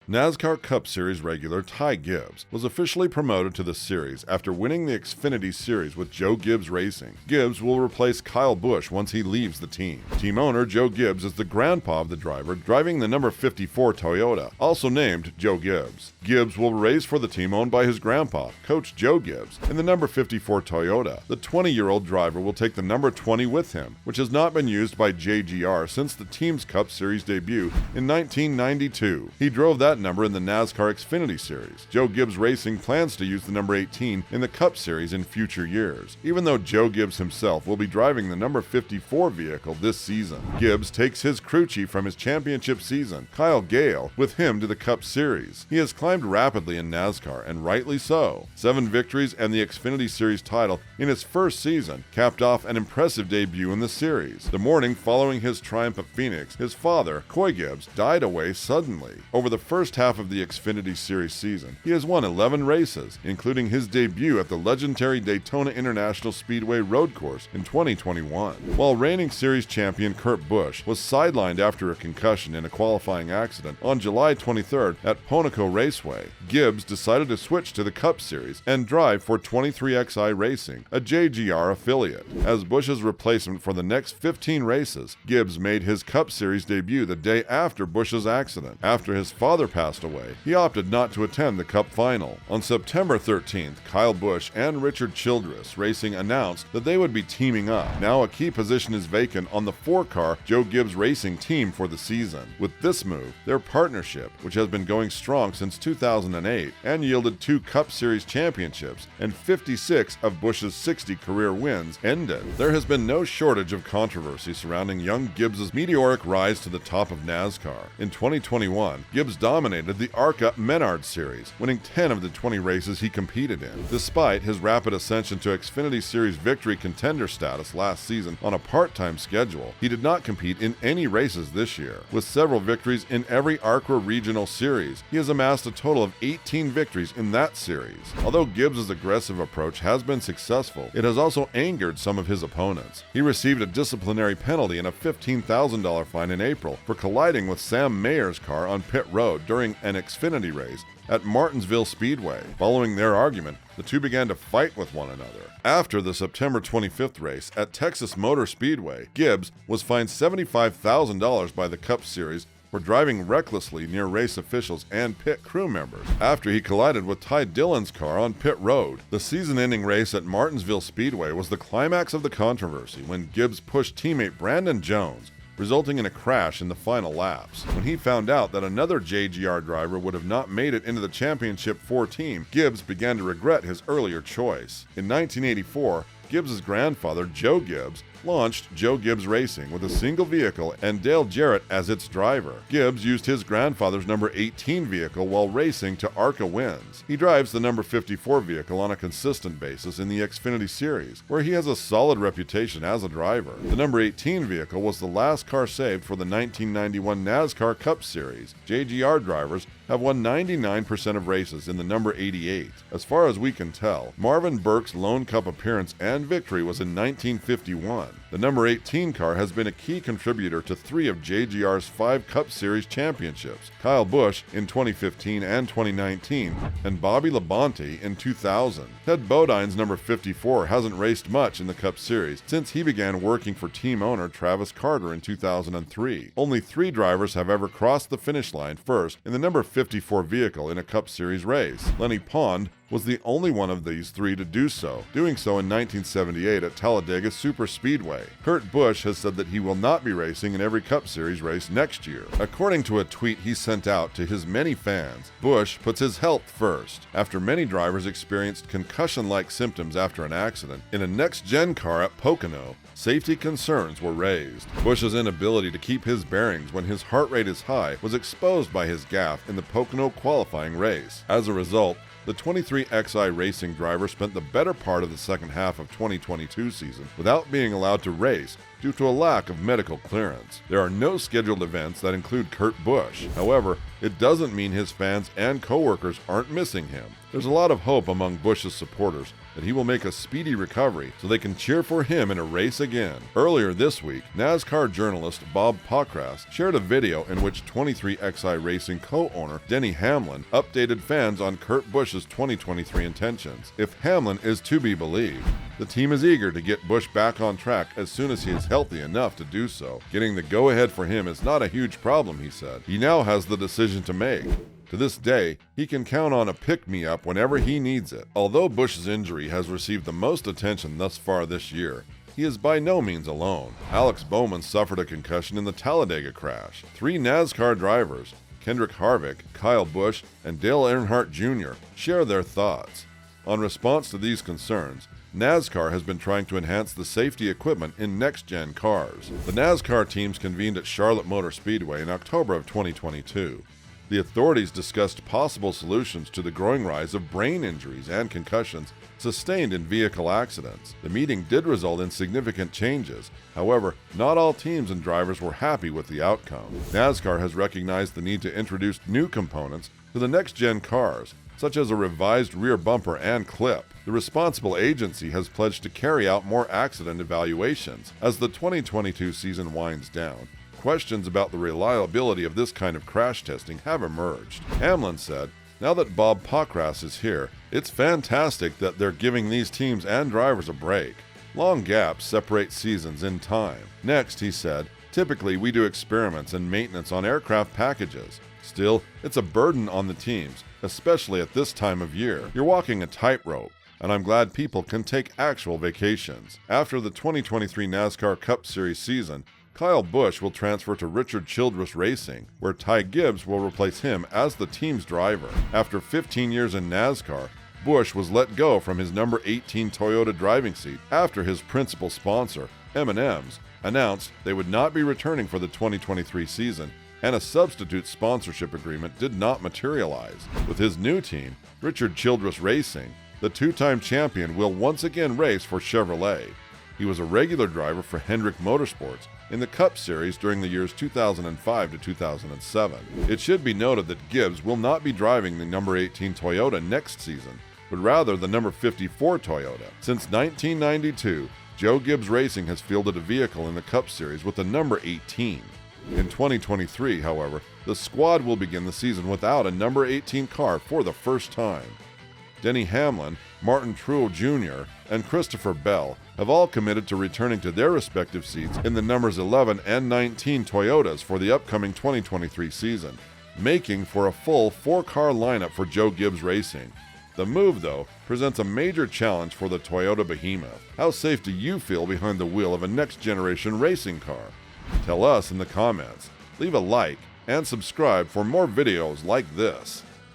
NASCAR Cup Series regular Ty Gibbs was officially promoted to the series after winning the Xfinity Series with Joe Gibbs Racing. Gibbs will replace Kyle Busch once he leaves the team. Team owner Joe Gibbs is the grandpa of the driver driving the number 54 Toyota, also named Joe Gibbs. Gibbs will race for the team owned by his grandpa, Coach Joe Gibbs, in the number 54 Toyota. The 20-year-old driver will take the number 20 with him, which has not been used by JGR since the team's Cup Series debut in 1992. He drove that number in the NASCAR Xfinity Series. Joe Gibbs Racing plans to use the number 18 in the Cup Series in future years, even though Joe Gibbs himself will be driving the number 54 vehicle this season. Gibbs takes his crew chief from his championship season, Kyle Gale, with him to the Cup Series. He has climbed rapidly in NASCAR, and rightly so. 7 victories and the Xfinity Series title in his first season capped off an impressive debut in the series. The morning following his triumph at Phoenix, his father, Coy Gibbs, died away suddenly. Over the first half of the Xfinity Series season, he has won 11 races, including his debut at the legendary Daytona International Speedway road course in 2021. While reigning series champion Kurt Busch was sidelined after a concussion in a qualifying accident on July 23rd at Pocono Raceway, Gibbs decided to switch to the Cup Series and drive for 23XI Racing, a JGR affiliate. As Busch's replacement for the next 15 races, Gibbs made his Cup Series debut the day after Busch's accident. After his father passed away, he opted not to attend the Cup final. On September 13th, Kyle Busch and Richard Childress Racing announced that they would be teaming up. Now a key position is vacant on the 4-car Joe Gibbs Racing team for the season. With this move, their partnership, which has been going strong since 2008 and yielded 2 Cup Series championships and 56 of Busch's 60 career wins, ended. There has been no shortage of controversy surrounding young Gibbs' meteoric rise to the top of NASCAR. In 2021, Gibbs dominated the ARCA Menard Series, winning 10 of the 20 races he competed in. Despite his rapid ascension to Xfinity Series victory contender status last season on a part-time schedule, he did not compete in any races this year. With several victories in every ARCA regional series, he has amassed a total of 18 victories in that series. Although Gibbs' aggressive approach has been successful, it has also angered some of his opponents. He received a disciplinary penalty and a $15,000 fine in April for colliding with Sam Mayer's car on pit road during an Xfinity race at Martinsville Speedway. Following their argument, the two began to fight with one another. After the September 25th race at Texas Motor Speedway, Gibbs was fined $75,000 by the Cup Series for driving recklessly near race officials and pit crew members after he collided with Ty Dillon's car on pit road. The season-ending race at Martinsville Speedway was the climax of the controversy when Gibbs pushed teammate Brandon Jones, resulting in a crash in the final laps. When he found out that another JGR driver would have not made it into the Championship 4 team, Gibbs began to regret his earlier choice. In 1984, Gibbs' grandfather, Joe Gibbs, launched Joe Gibbs Racing with a single vehicle and Dale Jarrett as its driver. Gibbs used his grandfather's number 18 vehicle while racing to ARCA wins. He drives the number 54 vehicle on a consistent basis in the Xfinity Series, where he has a solid reputation as a driver. The number 18 vehicle was the last car saved for the 1991 NASCAR Cup Series. JGR drivers have won 99% of races in the number 88. As far as we can tell, Marvin Burke's lone Cup appearance and victory was in 1951. The number 18 car has been a key contributor to 3 of JGR's 5 Cup Series championships: Kyle Busch in 2015 and 2019, and Bobby Labonte in 2000. Ted Bodine's number 54 hasn't raced much in the Cup Series since he began working for team owner Travis Carter in 2003. Only 3 drivers have ever crossed the finish line first in the number 54 vehicle in a Cup Series race. Lenny Pond was the only one of these 3 to do so, doing so in 1978 at Talladega Super Speedway. Kurt Busch has said that he will not be racing in every Cup Series race next year. According to a tweet he sent out to his many fans, Busch puts his health first. After many drivers experienced concussion-like symptoms after an accident in a next-gen car at Pocono, safety concerns were raised. Busch's inability to keep his bearings when his heart rate is high was exposed by his gaffe in the Pocono qualifying race. As a result, the 23XI Racing driver spent the better part of the second half of 2022 season without being allowed to race due to a lack of medical clearance. There are no scheduled events that include Kurt Busch. However, it doesn't mean his fans and coworkers aren't missing him. There's a lot of hope among Busch's supporters that he will make a speedy recovery so they can cheer for him in a race again. Earlier this week, NASCAR journalist Bob Pockrass shared a video in which 23XI Racing co-owner Denny Hamlin updated fans on Kurt Busch's 2023 intentions. If Hamlin is to be believed, the team is eager to get Busch back on track as soon as he is healthy enough to do so. Getting the go-ahead for him is not a huge problem, he said. He now has the decision to make. To this day, he can count on a pick-me-up whenever he needs it. Although Busch's injury has received the most attention thus far this year, he is by no means alone. Alex Bowman suffered a concussion in the Talladega crash. 3 NASCAR drivers, Kendrick Harvick, Kyle Busch, and Dale Earnhardt Jr., share their thoughts. On response to these concerns, NASCAR has been trying to enhance the safety equipment in next-gen cars. The NASCAR teams convened at Charlotte Motor Speedway in October of 2022. The authorities discussed possible solutions to the growing rise of brain injuries and concussions sustained in vehicle accidents. The meeting did result in significant changes. However, not all teams and drivers were happy with the outcome. NASCAR has recognized the need to introduce new components to the next-gen cars, such as a revised rear bumper and clip. The responsible agency has pledged to carry out more accident evaluations as the 2022 season winds down. Questions about the reliability of this kind of crash testing have emerged. Hamlin said, "Now that Bob Pockrass is here, it's fantastic that they're giving these teams and drivers a break. Long gaps separate seasons in time." Next, he said, "Typically we do experiments and maintenance on aircraft packages. Still, it's a burden on the teams, especially at this time of year. You're walking a tightrope, and I'm glad people can take actual vacations." After the 2023 NASCAR Cup Series season, Kyle Busch will transfer to Richard Childress Racing, where Ty Gibbs will replace him as the team's driver. After 15 years in NASCAR, Busch was let go from his number 18 Toyota driving seat after his principal sponsor, M&M's, announced they would not be returning for the 2023 season, and a substitute sponsorship agreement did not materialize. With his new team, Richard Childress Racing, the two-time champion will once again race for Chevrolet. He was a regular driver for Hendrick Motorsports in the Cup Series during the years 2005 to 2007. It should be noted that Gibbs will not be driving the number 18 Toyota next season, but rather the number 54 Toyota. Since 1992, Joe Gibbs Racing has fielded a vehicle in the Cup Series with the number 18. In 2023, however, the squad will begin the season without a number 18 car for the first time. Denny Hamlin, Martin Truex Jr., and Christopher Bell have all committed to returning to their respective seats in the numbers 11 and 19 Toyotas for the upcoming 2023 season, making for a full 4-car lineup for Joe Gibbs Racing. The move, though, presents a major challenge for the Toyota behemoth. How safe do you feel behind the wheel of a next-generation racing car? Tell us in the comments. Leave a like and subscribe for more videos like this.